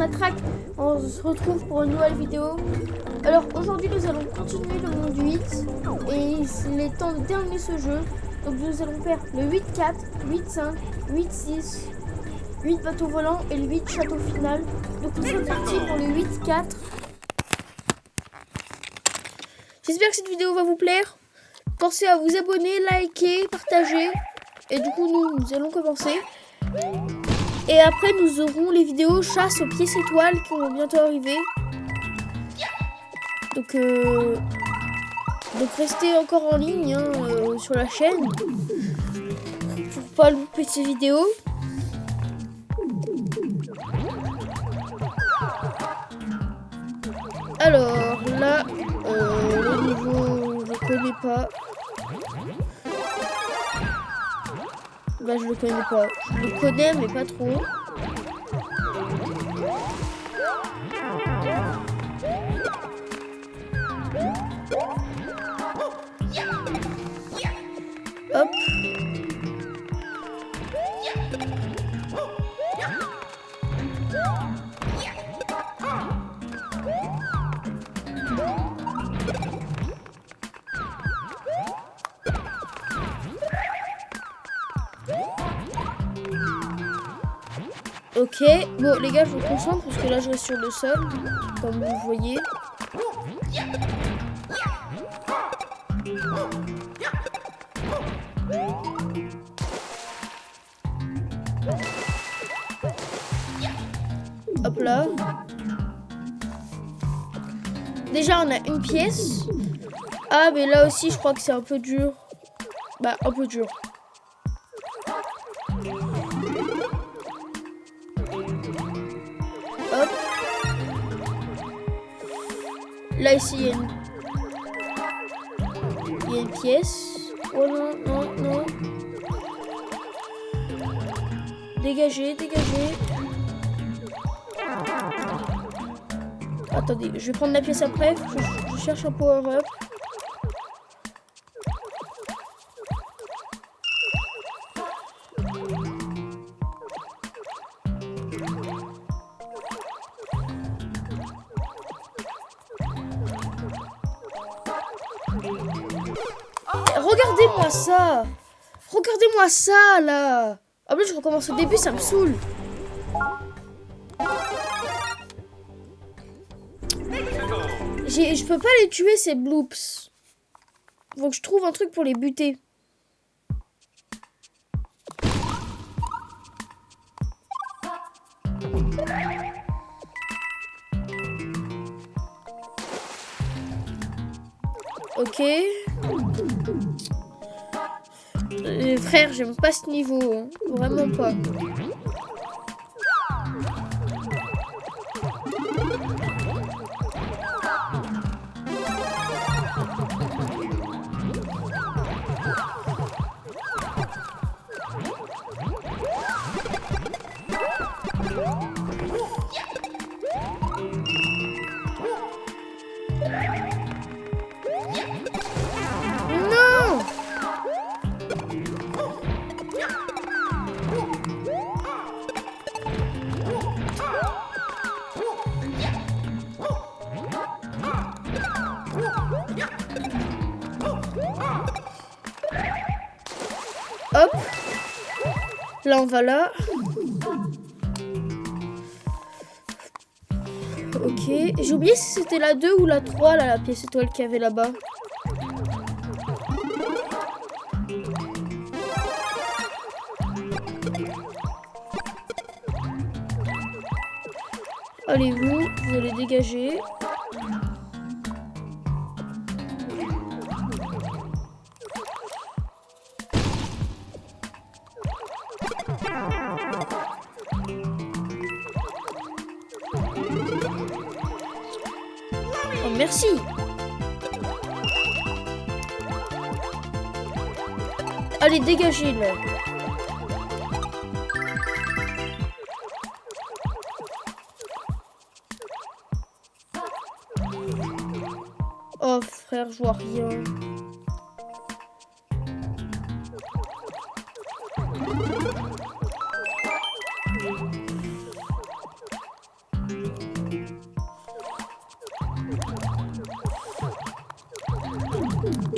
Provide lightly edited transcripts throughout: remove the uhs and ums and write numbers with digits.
Matraque. On se retrouve pour une nouvelle vidéo. Alors aujourd'hui nous allons continuer le monde 8 et il est temps de terminer ce jeu. Donc nous allons faire le 8-4, 8-5, 8-6, 8 bateaux volants et le 8 château final. Donc nous sommes partis pour le 8-4. J'espère que cette vidéo va vous plaire. Pensez à vous abonner, liker, partager. Et du coup nous allons commencer. Et après nous aurons les vidéos chasse aux pièces étoiles qui vont bientôt arriver. Donc restez encore en ligne sur la chaîne pour pas louper ces vidéos. Alors là, le niveau je connais pas. Bah je le connais pas. Je le connais mais pas trop. Hop. Ok, bon les gars je vous concentre parce que là je reste sur le sol, comme vous voyez. Hop là. Déjà on a une pièce. Ah mais là aussi je crois que c'est un peu dur. Bah un peu dur. Hop. Là ici il y a une pièce. Oh non, non, non. Dégagez, dégagez. Attendez, je vais prendre la pièce après. Je cherche un power-up. Regardez-moi ça! Regardez-moi ça, là! En plus, je recommence au début, ça me saoule. Je peux pas les tuer, ces bloops. Faut que je trouve un truc pour les buter. Ok. Frère, j'aime pas ce niveau. Hein. Vraiment pas. Hop. Là, on va là. Ok. J'ai oublié si c'était la 2 ou la 3, là, la pièce étoile qu'il y avait là-bas. Allez, vous allez dégager. Oh, merci. Allez, dégagez là. Oh frère, je vois rien.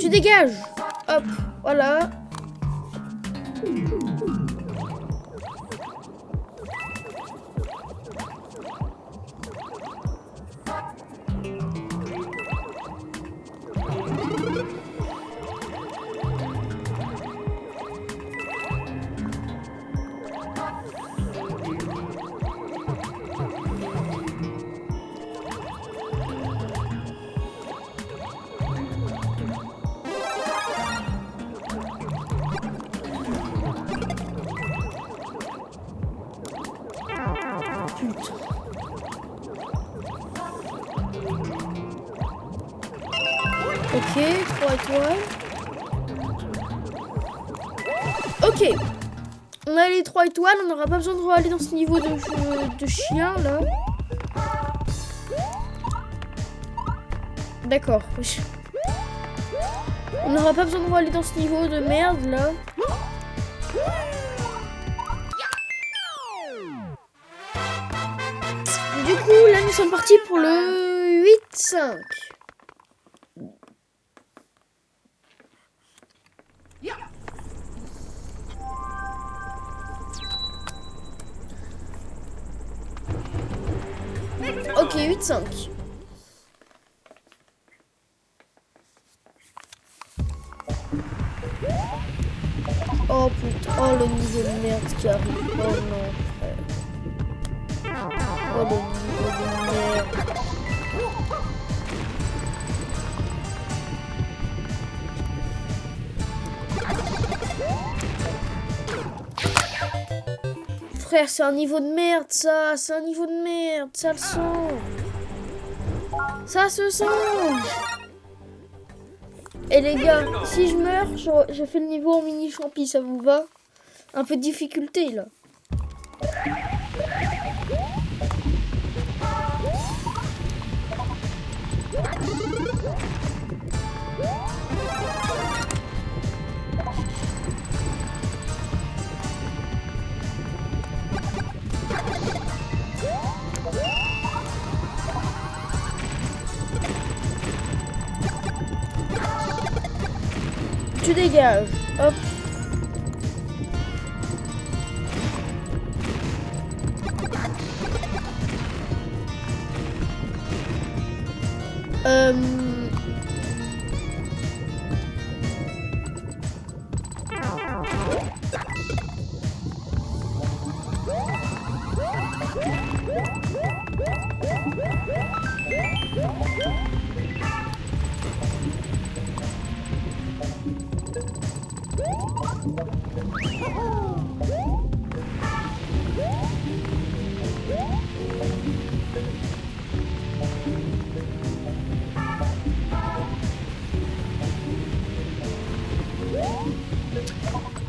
Tu dégages. Hop, voilà. Putain. Ok, 3 étoiles. Ok. On a les 3 étoiles, on n'aura pas besoin de aller dans ce niveau de chien là. D'accord. On n'aura pas besoin de aller dans ce niveau de merde là. Du coup, là nous sommes partis pour le 8-5. Ok, 8-5. Oh putain, oh le niveau de merde qui arrive. Oh non, frère. Oh le niveau de merde. Frère, c'est un niveau de merde ça. C'est un niveau de merde, ça le sent. Ça se sent. Et les gars, si je meurs, je fais le niveau en mini champi, ça vous va? Un peu de difficulté là. Tu dégages. Hop.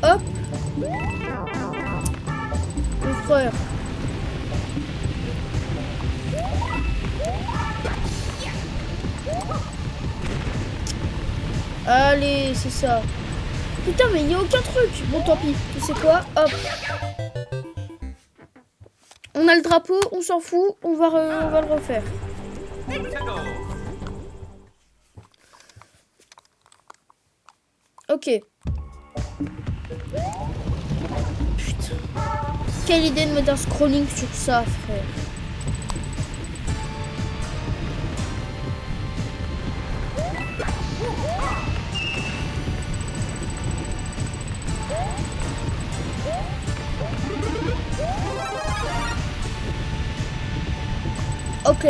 Hop. Le frère. Allez, c'est ça. Putain, mais il n'y a aucun truc. Bon, tant pis. Tu sais quoi? Hop. On a le drapeau, on s'en fout. On va le refaire. Ok. Putain. Quelle idée de mettre un scrolling sur ça, frère. Ok.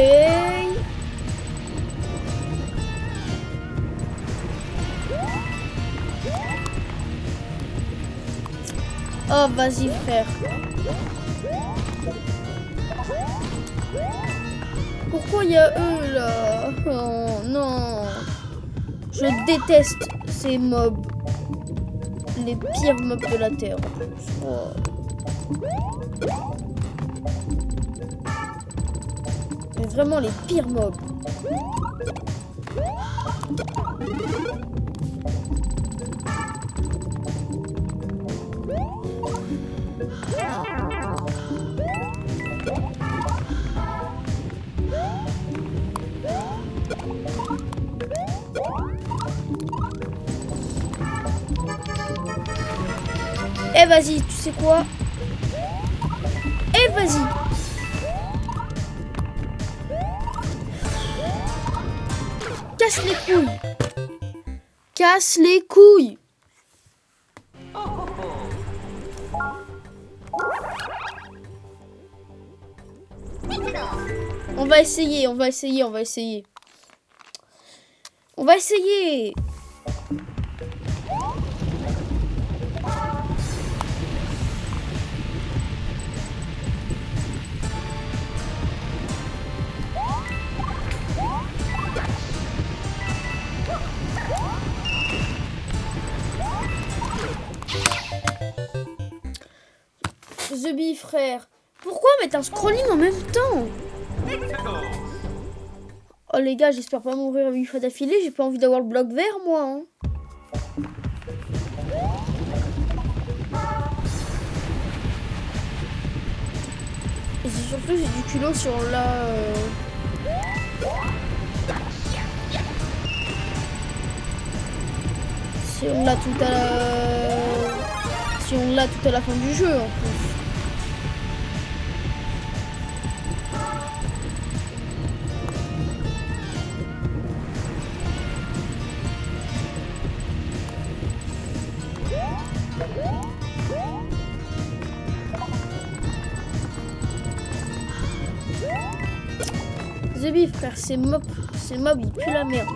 Oh, vas-y, frère. Pourquoi il y a eux, là? Oh, non. Je déteste ces mobs. Les pires mobs de la Terre, en plus. Oh. Mais vraiment les pires mobs. Eh vas-y, tu sais quoi? Eh vas-y. Casse les couilles. Casse les couilles. On va essayer, on va essayer, on va essayer. On va essayer. The Bee, frère. Pourquoi mettre un scrolling en même temps? Oh les gars, j'espère pas mourir 8 fois d'affilée. J'ai pas envie d'avoir le bloc vert, moi. Hein. Et c'est surtout, j'ai du culot sur la... Si on l'a tout à la... Si on l'a tout à la fin du jeu, en plus. The Bee, frère, c'est mob, il pue la merde.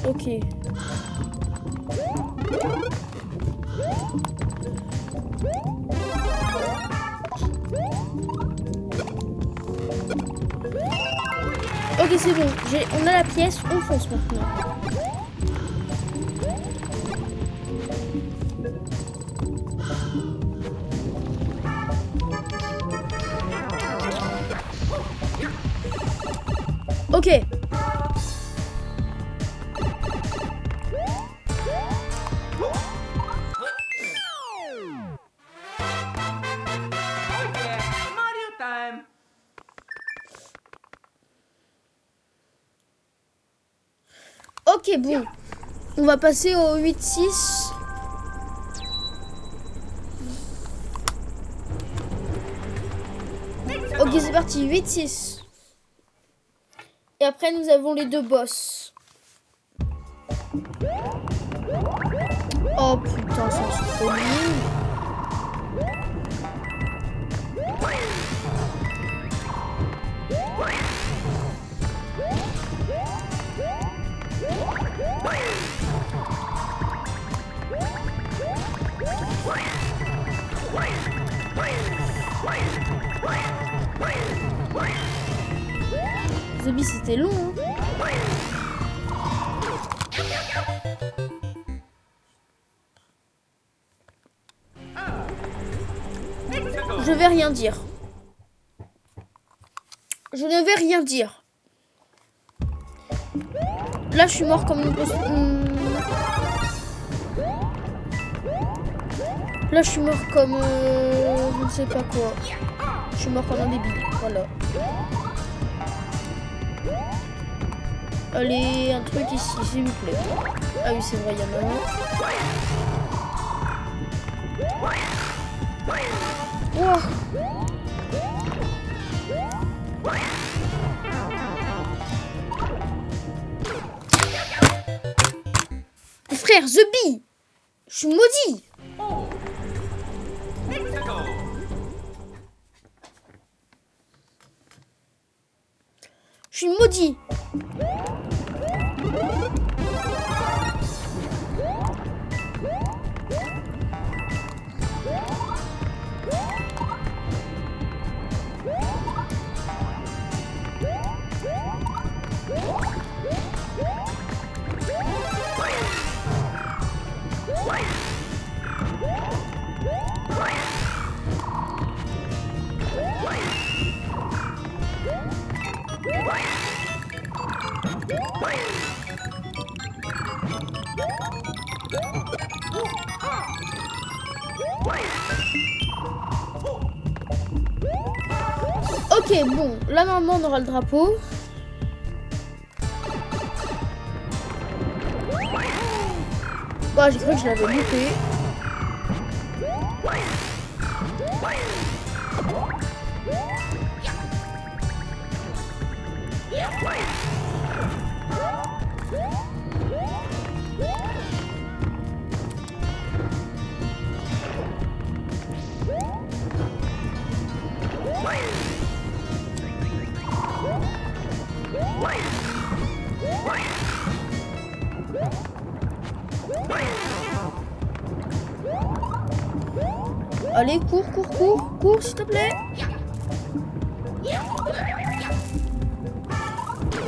Ok. Ok, c'est bon. On a la pièce, on fonce maintenant. Ok. Ok, bon. On va passer au 8-6. Ok, c'est parti. 8-6. Et après, nous avons les deux boss. Oh putain, c'est trop nul. The Bee, c'était long, hein. Je vais rien dire. Je ne vais rien dire. Là, je suis mort comme une... Là, je suis mort comme... je ne sais pas quoi. Je suis mort comme un débile. Voilà. Allez, un truc ici, s'il vous plaît. Ah oui, c'est vrai, il y en a un. Wow. Frère, The Bee, je suis maudit. Je suis maudit. Ok, Ok, bon, là normalement on aura le drapeau. Bah, j'ai cru que je l'avais loupé. Allez, cours, s'il te plaît.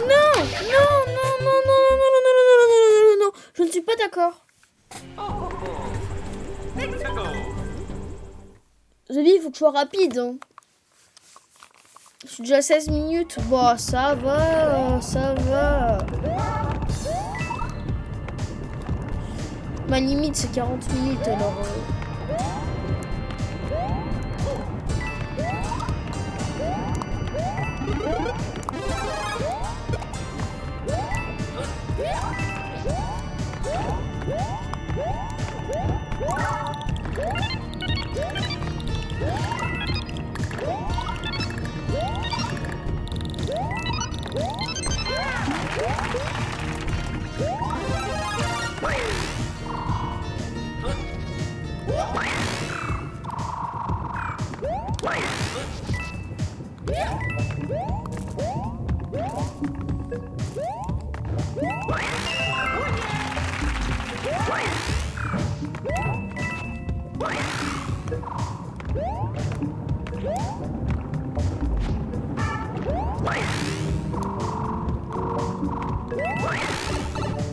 Non, je ne suis pas d'accord. Zoli, il faut que je sois rapide. Hein. Je suis déjà à 16 minutes. Bon, ça va, ça va. Ma limite, c'est 40 minutes, alors...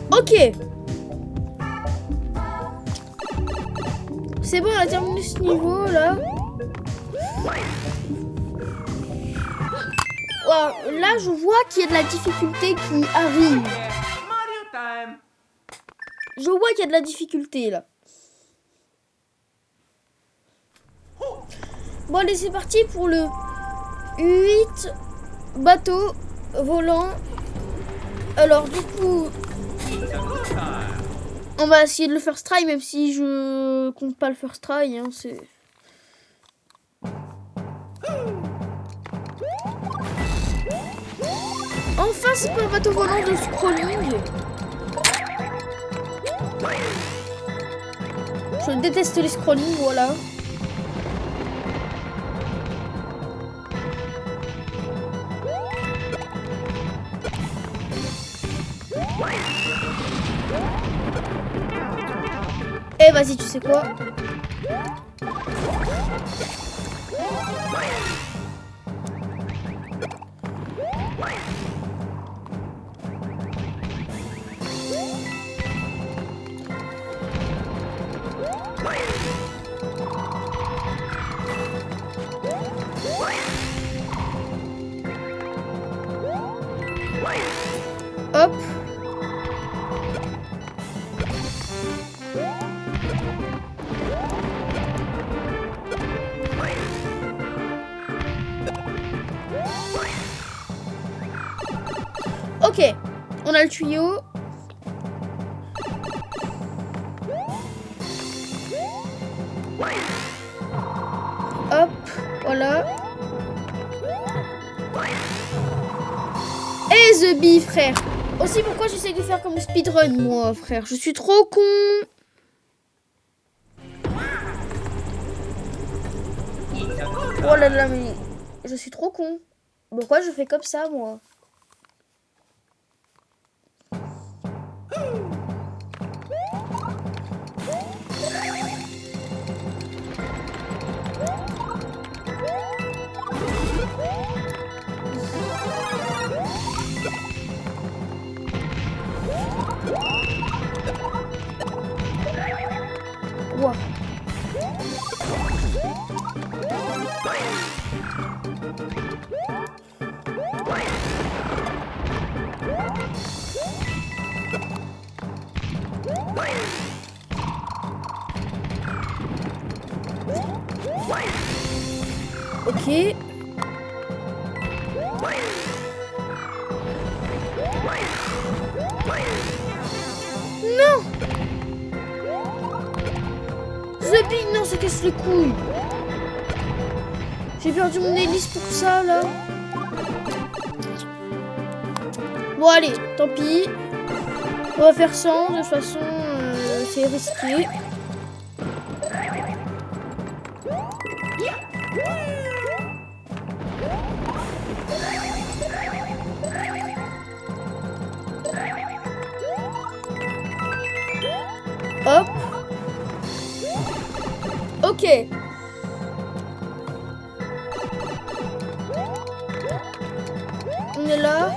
Ok. C'est bon, on a terminé ce niveau là. Wow, là, je vois qu'il y a de la difficulté qui arrive. Je vois qu'il y a de la difficulté là. Bon, allez, c'est parti pour le 8 bateaux volants. Alors, du coup, on va essayer de le first try, même si je compte pas le first try. Hein, c'est... Enfin, c'est pas un bateau volant de scrolling. Je déteste les scrollings, voilà. Eh, vas-y, tu sais quoi? Hop. Ok, on a le tuyau. Hop, voilà. Et The Bee, frère. Aussi, pourquoi j'essaie de faire comme speedrun, moi, frère? Je suis trop con. Oh là là, mais je suis trop con. Pourquoi je fais comme ça, moi? Wow. Ok. Non! The Bee, non, ça casse les couilles. J'ai perdu mon hélice pour ça, là. Bon, allez, tant pis. On va faire sans, de toute façon, c'est risqué. Hop. Ok. On est là.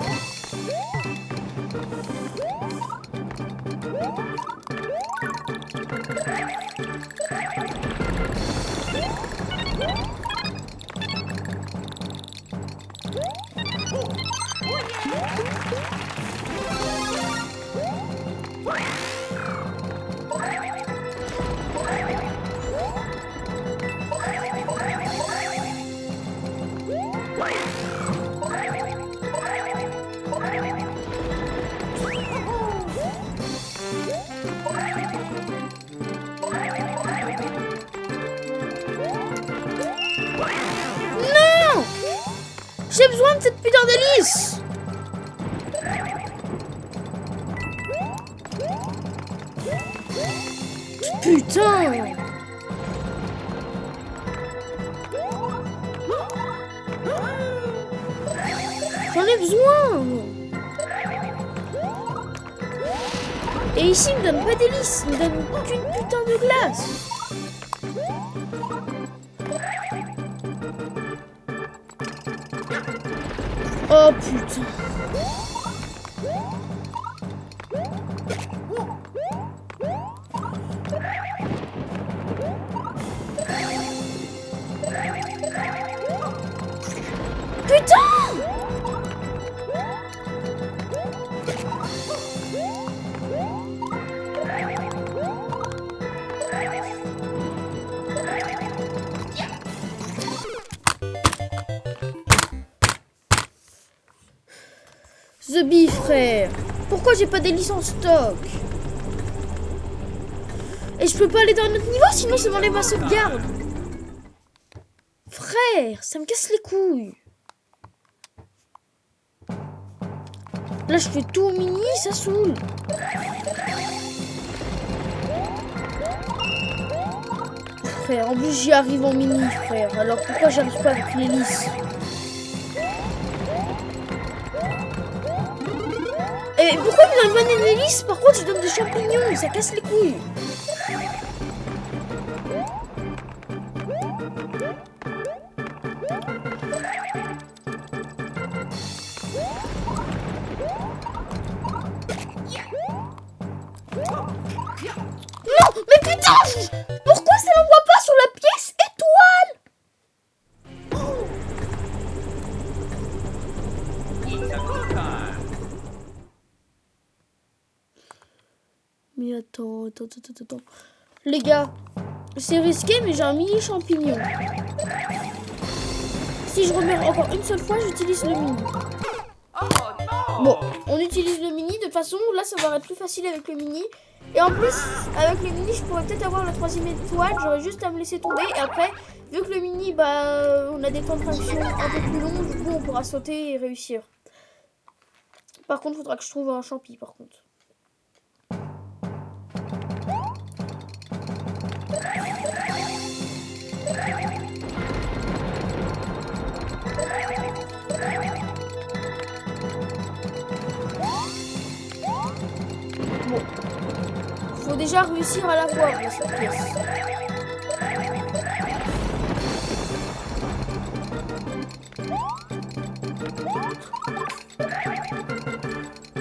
J'ai besoin de cette putain d'hélice. Putain. J'en ai besoin. Et ici, il me donne pas d'hélice. Il me donne qu'une putain de glace. Oh putain. The Bee, frère. Pourquoi j'ai pas d'hélice en stock? Et je peux pas aller dans un autre niveau, sinon ça m'enlève ma sauvegarde. Frère, ça me casse les couilles. Là, je fais tout au mini, ça saoule. Frère, en plus j'y arrive en mini, frère. Alors pourquoi j'arrive pas avec l'hélice? Et pourquoi il me donne pas une hélice? Par contre, je donne des champignons, ça casse les couilles. Non, mais putain! Pourquoi ça l'envoie pas sur la pièce étoile? Mais attends. Les gars, c'est risqué, mais j'ai un mini champignon. Si je remets encore une seule fois, j'utilise le mini. Bon, on utilise le mini. De toute façon, là, ça va être plus facile avec le mini. Et en plus, avec le mini, je pourrais peut-être avoir la 3e étoile. J'aurais juste à me laisser tomber. Et après, vu que le mini, bah, on a des temps de fonction un peu plus longs, du coup, on pourra sauter et réussir. Par contre, il faudra que je trouve un champi, par contre. Bon. Faut déjà réussir à l'avoir, cette pièce.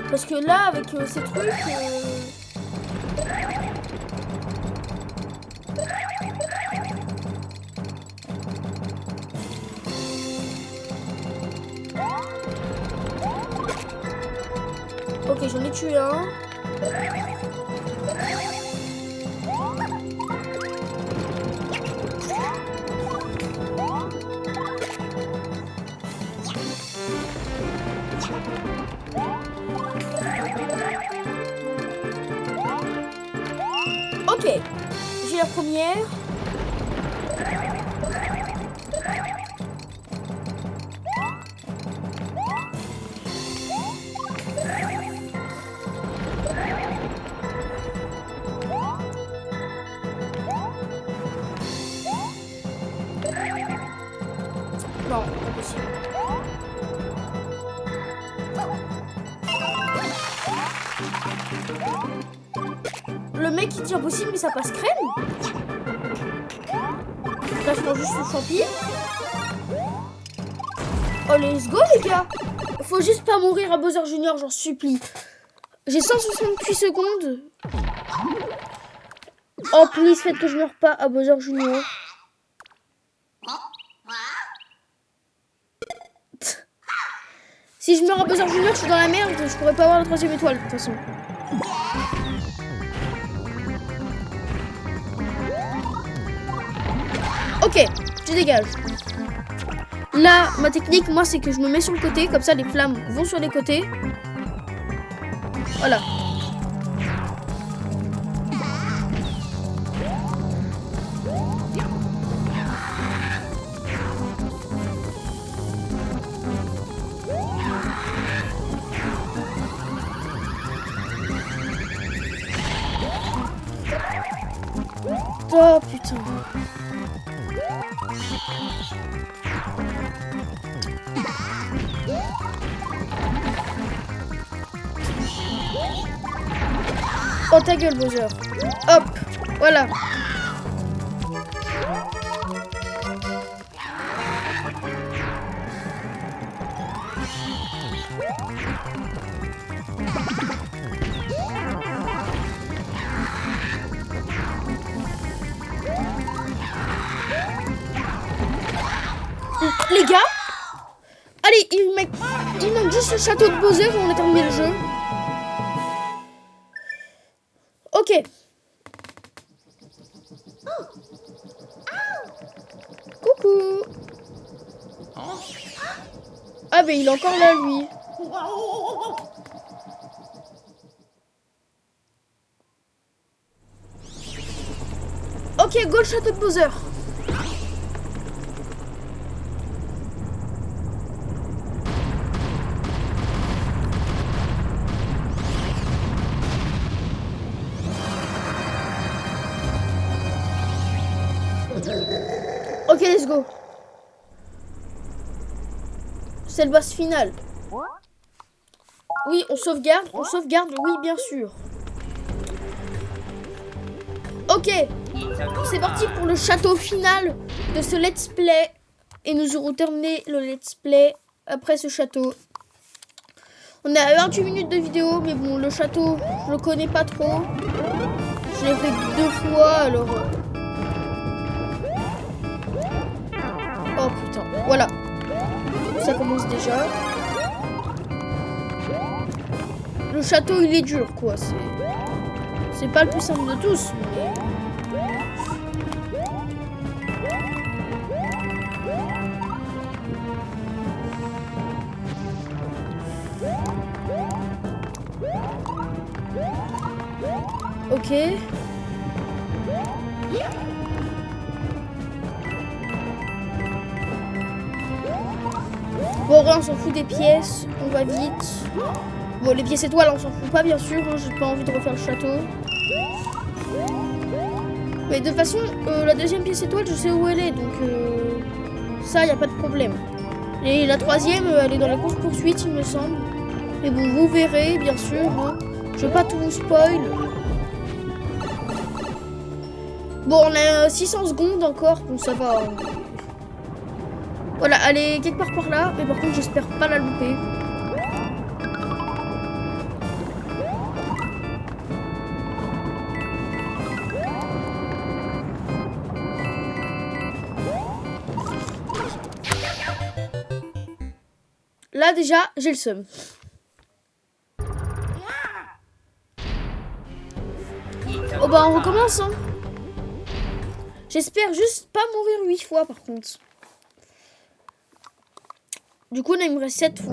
Parce que là, avec ces trucs... Ok, j'en ai tué un. première. Non, pas possible. Le mec il dit impossible mais ça passe crème. Là je prends juste le champi. Oh let's go les gars. Faut juste pas mourir à Bowser Junior, j'en supplie. J'ai 168 secondes. Oh please faites que je meure pas à Bowser Junior. Si je meurs à Bowser Junior, je suis dans la merde, je pourrais pas avoir la 3e étoile de toute façon. Ok, je dégage. Là, ma technique, moi, c'est que je me mets sur le côté, comme ça les flammes vont sur les côtés. Voilà. Oh putain. Oh ta gueule Bowser. Hop, voilà. Les gars, allez, il manque juste le château de Bowser et on a terminé le jeu. Ok. Coucou. Ah mais il est encore là lui. Ok, go le château de Bowser. Ok, let's go. C'est le boss final. Oui, on sauvegarde, oui, bien sûr. Ok, c'est parti pour le château final de ce let's play. Et nous aurons terminé le let's play après ce château. On est à 28 minutes de vidéo, mais bon, le château, je le connais pas trop. Je l'ai fait 2 fois, alors... Oh putain, voilà. Ça commence déjà. Le château, il est dur, quoi. C'est pas le plus simple de tous, mais... Ok. Bon, on s'en fout des pièces, on va vite. Bon, les pièces étoiles, on s'en fout pas, bien sûr. Hein, j'ai pas envie de refaire le château. Mais de toute façon, la deuxième pièce étoile, je sais où elle est, donc ça, y a pas de problème. Et la troisième, elle est dans la course-poursuite, il me semble. Mais bon, vous verrez, bien sûr. Hein. Je vais pas tout vous spoil. Bon, on a 600 secondes encore, bon, ça va. Voilà, elle est quelque part par là, mais par contre, j'espère pas la louper. Là, déjà, j'ai le seum. Oh bah, on recommence, hein. J'espère juste pas mourir 8 fois, par contre. Du coup, il me reste 7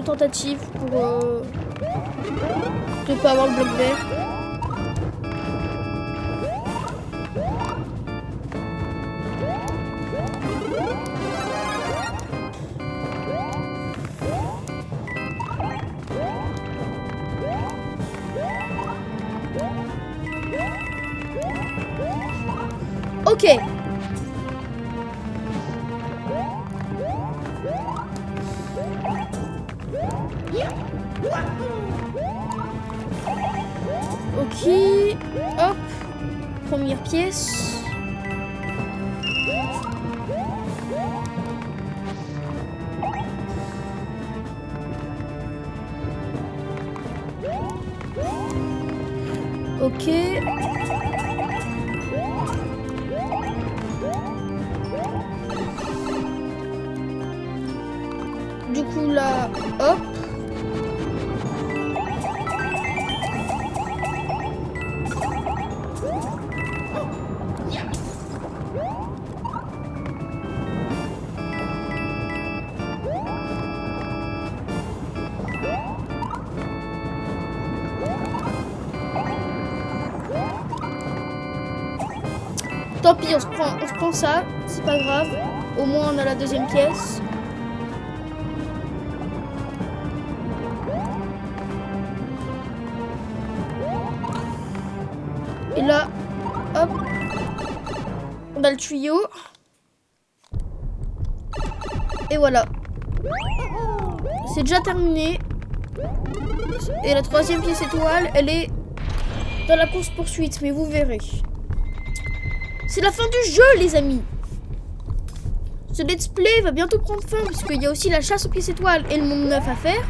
tentatives pour ne pas avoir le bloc vert. Ok. Ok. Hop. Première pièce. Ok. Du coup là, hop. Tant pis, on se prend ça, c'est pas grave. Au moins on a la deuxième pièce. Et là, hop, on a le tuyau. Et voilà. C'est déjà terminé. Et la troisième pièce étoile, elle est dans la course poursuite, mais vous verrez. C'est la fin du jeu, les amis. Ce let's play va bientôt prendre fin, puisqu'il y a aussi la chasse aux pièces étoiles et le monde 9 à faire.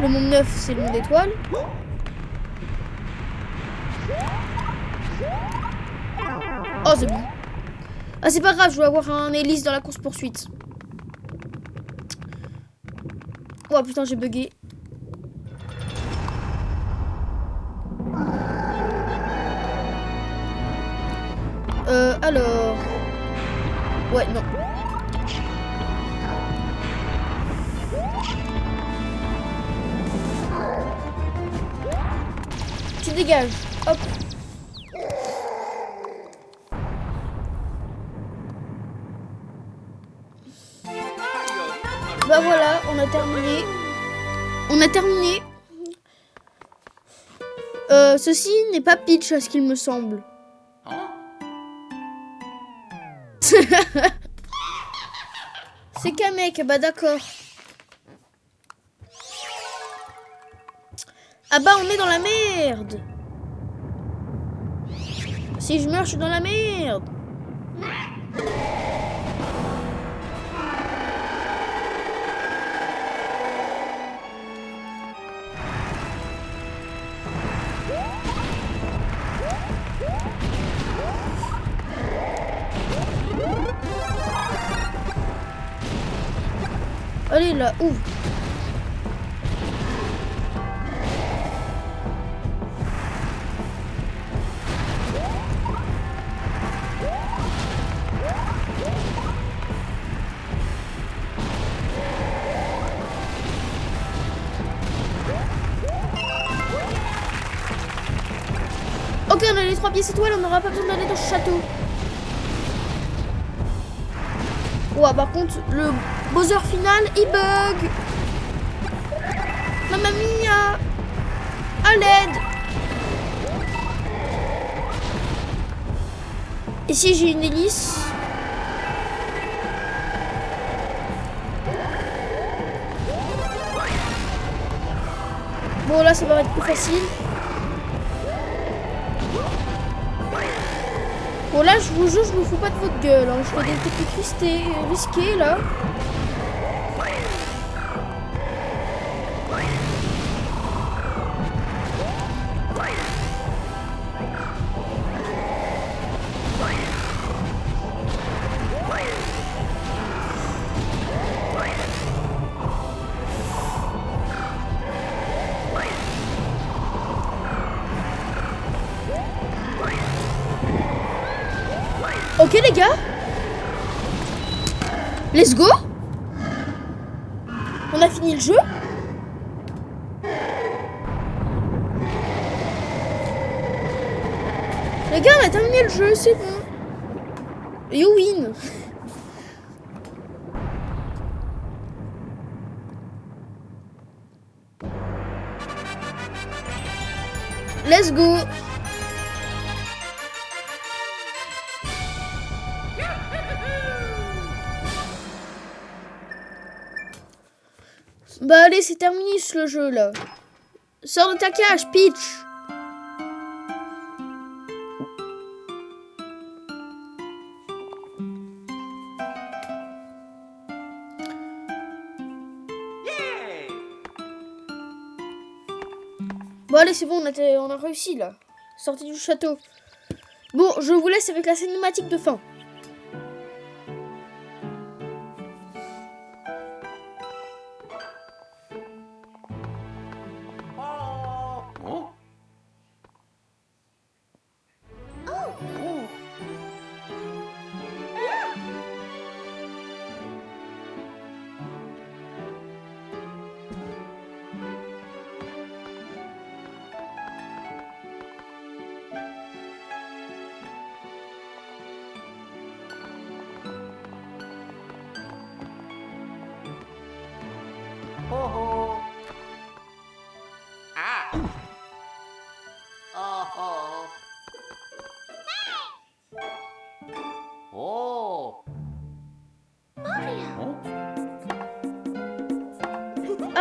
Le monde 9, c'est le monde étoile. Oh, c'est bon. Ah, c'est pas grave, je vais avoir un hélice dans la course poursuite. Oh putain, j'ai bugué. Alors... Ouais, non. Tu dégages. Hop. Bah voilà, on a terminé. On a terminé. Ceci n'est pas Peach, à ce qu'il me semble. C'est Kamek, bah d'accord. Ah bah on est dans la merde. Si je meurs, je suis dans la merde. Allez là, ouvre. Ok, on a les 3 pièces étoiles, on n'aura pas besoin d'aller dans ce château. Ouais, par contre, le Bowser final, il bug. Mamma mia. À l'aide. Et si j'ai une hélice? Bon, là, ça va être plus facile. Bon, là, je vous jure, je me fous pas de votre gueule. Hein. Je fais des techniques risquées, là. Ok les gars, let's go. On a fini le jeu. Les gars, on a terminé le jeu, c'est bon. You win. Let's go. Bah allez, c'est terminé le jeu là. Sors de ta cage, Peach. Bon allez, c'est bon, on a réussi là. Sortie du château. Bon, je vous laisse avec la cinématique de fin.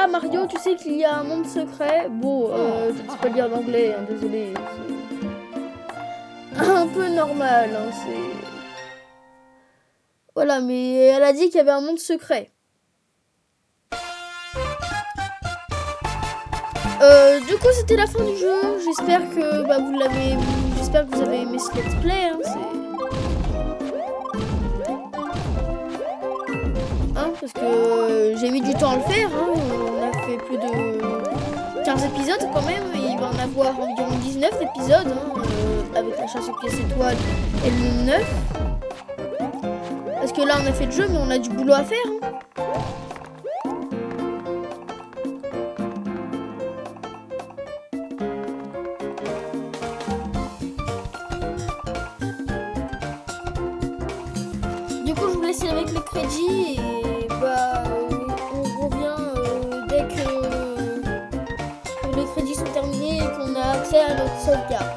Ah Mario, tu sais qu'il y a un monde secret. Bon, je ne sais pas lire l'anglais, hein, désolé. C'est un peu normal, hein, c'est... Voilà, mais elle a dit qu'il y avait un monde secret. Du coup, c'était la fin du jeu. J'espère que j'espère que vous avez aimé ce let's play. Hein, parce que j'ai mis du temps à le faire. Hein. On a fait plus de 15 épisodes quand même. Il va en avoir environ 19 épisodes hein, avec la chasse aux pièces étoiles et le 9. Parce que là, on a fait le jeu, mais on a du boulot à faire. Hein. Du coup, je vous laisse avec les crédits et on revient dès que les crédits sont terminés et qu'on a accès à notre sauvegarde.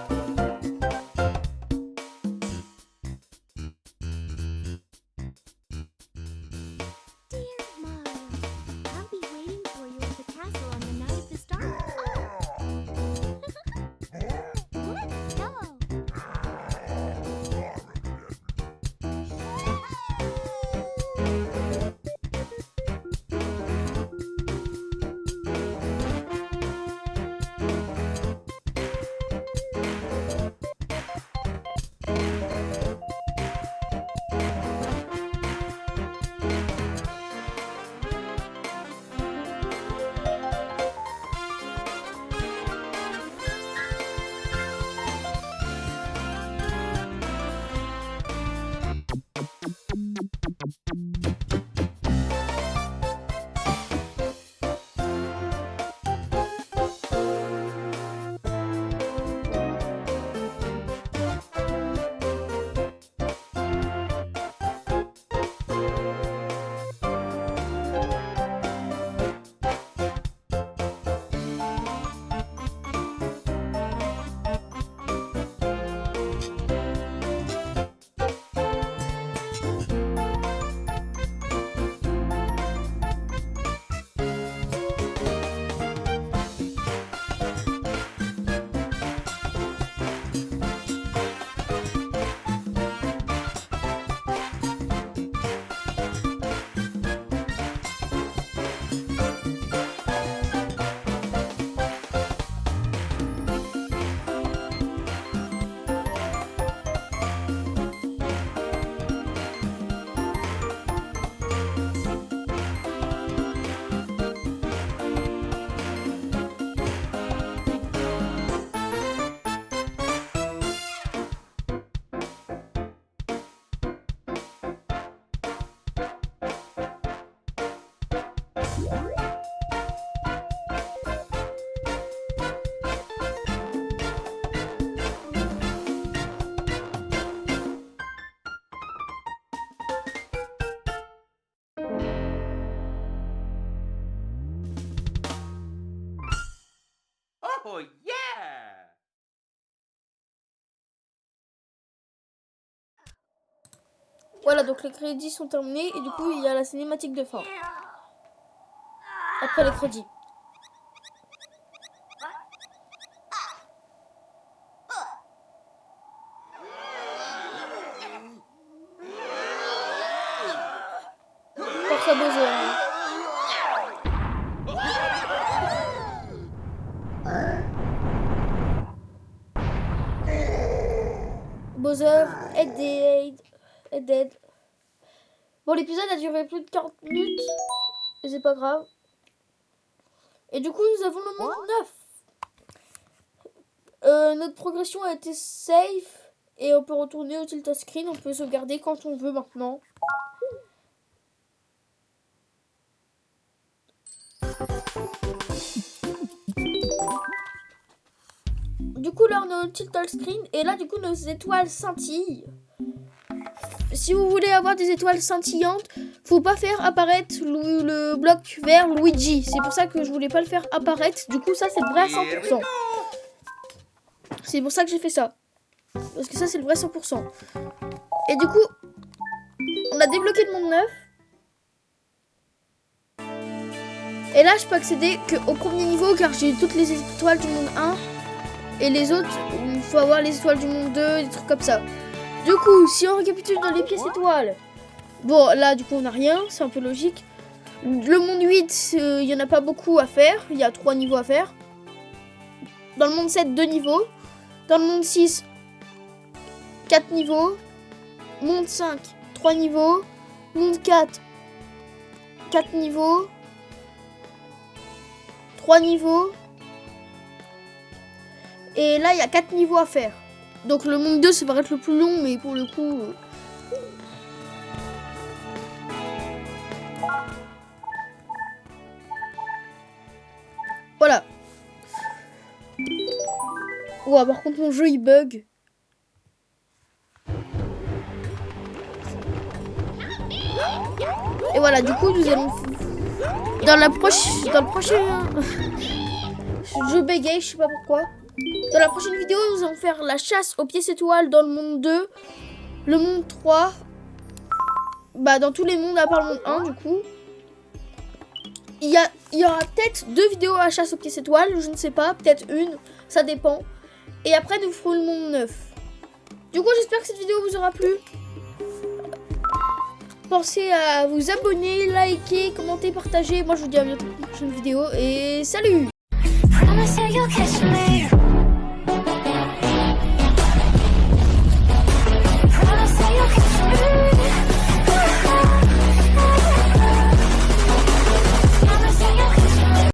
Oh yeah! Voilà, donc les crédits sont terminés et du coup, il y a la cinématique de fin. après les crédits. Force à Bowser. Hein. Bowser est dead. Bon, l'épisode a duré plus de 40 minutes. Et c'est pas grave. Et du coup, nous avons le monde 9. Notre progression a été safe. Et on peut retourner au tilt screen. On peut sauvegarder quand on veut maintenant. Du coup, là, on est au tilt screen. Et là, du coup, nos étoiles scintillent. Si vous voulez avoir des étoiles scintillantes, faut pas faire apparaître le bloc vert Luigi. C'est pour ça que je voulais pas le faire apparaître. Du coup, ça, c'est le vrai à 100%. C'est pour ça que j'ai fait ça. Parce que ça, c'est le vrai 100%. Et du coup, on a débloqué le monde 9. Et là, je peux accéder qu'au premier niveau, car j'ai toutes les étoiles du monde 1. Et les autres, il faut avoir les étoiles du monde 2, des trucs comme ça. Du coup, si on récapitule dans les pièces étoiles, bon, là, du coup, on n'a rien, c'est un peu logique. Le monde 8, il n'y en a pas beaucoup à faire, il y a 3 niveaux à faire. Dans le monde 7, 2 niveaux. Dans le monde 6, 4 niveaux. Monde 5, 3 niveaux. Monde 4, 4 niveaux. 3 niveaux. Et là, il y a 4 niveaux à faire. Donc le monde 2, ça va être le plus long, mais pour le coup... Voilà. Ouais, par contre, mon jeu, il bug. Et voilà, du coup, nous allons... Dans le prochain... Je bégaye, je sais pas pourquoi. Dans la prochaine vidéo, nous allons faire la chasse aux pièces étoiles dans le monde 2. Le monde 3. Bah, dans tous les mondes à part le monde 1, du coup. Il y aura peut-être 2 vidéos à chasse aux pièces étoiles. Je ne sais pas, peut-être une. Ça dépend. Et après, nous ferons le monde 9. Du coup, j'espère que cette vidéo vous aura plu. Pensez à vous abonner, liker, commenter, partager. Moi, je vous dis à bientôt pour une prochaine vidéo. Et salut!